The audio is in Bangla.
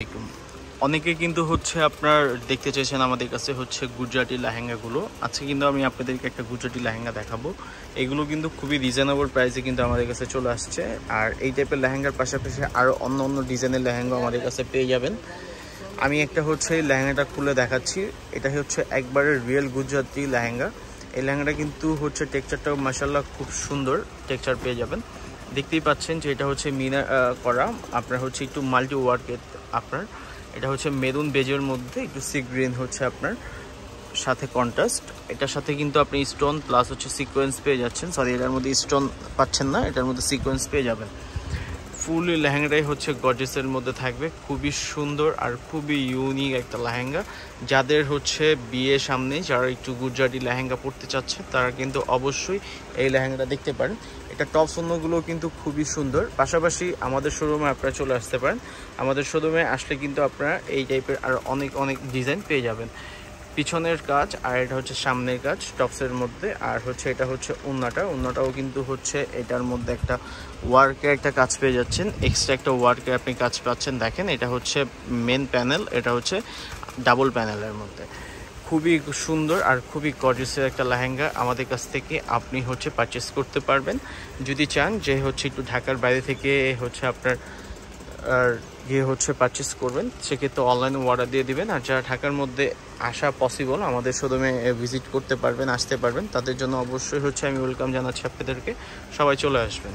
আসসালামু আলাইকুম। অনেকে কিন্তু হচ্ছে আপনার দেখতে চাইছেন আমাদের কাছে হচ্ছে গুজরাটি লেহেঙ্গাগুলো। আজকে কিন্তু আমি আপনাদেরকে একটা গুজরাটি লেহেঙ্গা দেখাবো। এগুলো কিন্তু খুবই রিজনেবল প্রাইসে কিন্তু আমাদের কাছে চলে আসছে। আর এই টাইপের লেহেঙ্গার পাশাপাশি আরও অন্য ডিজাইনের লেহেঙ্গা আমাদের কাছে পেয়ে যাবেন। আমি একটা হচ্ছে এই লেহেঙ্গাটা খুলে দেখাচ্ছি। এটা হচ্ছে একবারে রিয়েল গুজরাটি লেহেঙ্গা। এই লেহেঙ্গাটা কিন্তু হচ্ছে টেক্সচারটাও মাশাআল্লাহ খুব সুন্দর টেক্সচার পেয়ে যাবেন। দেখতেই পাচ্ছেন যে এটা হচ্ছে মিনা করা, আপনার হচ্ছে একটু মাল্টি ওয়ার্কের। আপনার এটা হচ্ছে মেরুন বেজের মধ্যে একটু সি গ্রিন হচ্ছে আপনার সাথে কন্ট্রাস্ট। এটার সাথে কিন্তু আপনি স্টোন প্লাস হচ্ছে সিকোয়েন্স পেয়ে যাচ্ছেন। সরি, এটার মধ্যে স্টোন পাচ্ছেন না, এটার মধ্যে সিকোয়েন্স পেয়ে যাবেন। ফুল লেহেঙ্গাটাই হচ্ছে গর্জিয়াসের মধ্যে থাকবে, খুবই সুন্দর আর খুবই ইউনিক একটা লেহেঙ্গা। যাদের হচ্ছে বিয়ে সামনে, যারা একটু গুজরাটি লেহেঙ্গা পরতে চাচ্ছে তারা কিন্তু অবশ্যই এই লেহেঙ্গাটা দেখতে পারেন। এটা টপস অন্যগুলো কিন্তু খুবই সুন্দর। পাশাপাশি আমাদের শোরুমে আপনারা চলে আসতে পারেন। আমাদের শোরুমে আসলে কিন্তু আপনারা এই টাইপের আর অনেক ডিজাইন পেয়ে যাবেন। পিছনের কাজ আর এটা হচ্ছে সামনের কাজ টপসের মধ্যে। আর হচ্ছে এটা হচ্ছে ওন্নাটাও কিন্তু হচ্ছে এটার মধ্যে একটা ওয়ার্কের একটা কাজ পেয়ে যাচ্ছেন, এক্সট্রা একটা ওয়ার্কের আপনি কাজ পাচ্ছেন। দেখেন এটা হচ্ছে মেন প্যানেল, এটা হচ্ছে ডাবল প্যানেলের মধ্যে। খুবই সুন্দর আর খুবই গর্জিয়াসের একটা লেহেঙ্গা আমাদের কাছ থেকে আপনি হচ্ছে পারচেস করতে পারবেন। যদি চান যে হচ্ছে একটু ঢাকার বাইরে থেকে হচ্ছে আপনার আর গিয়ে হচ্ছে পারচেস করবেন, সেক্ষেত্রে অনলাইনে অর্ডার দিয়ে দিবেন। আর যারা ঢাকার মধ্যে আসা পসিবল, আমাদের শোরুমে ভিজিট করতে পারবেন, আসতে পারবেন, তাদের জন্য অবশ্যই হচ্ছে আমি ওয়েলকাম জানাচ্ছি আপনাদেরকে। সবাই চলে আসবেন।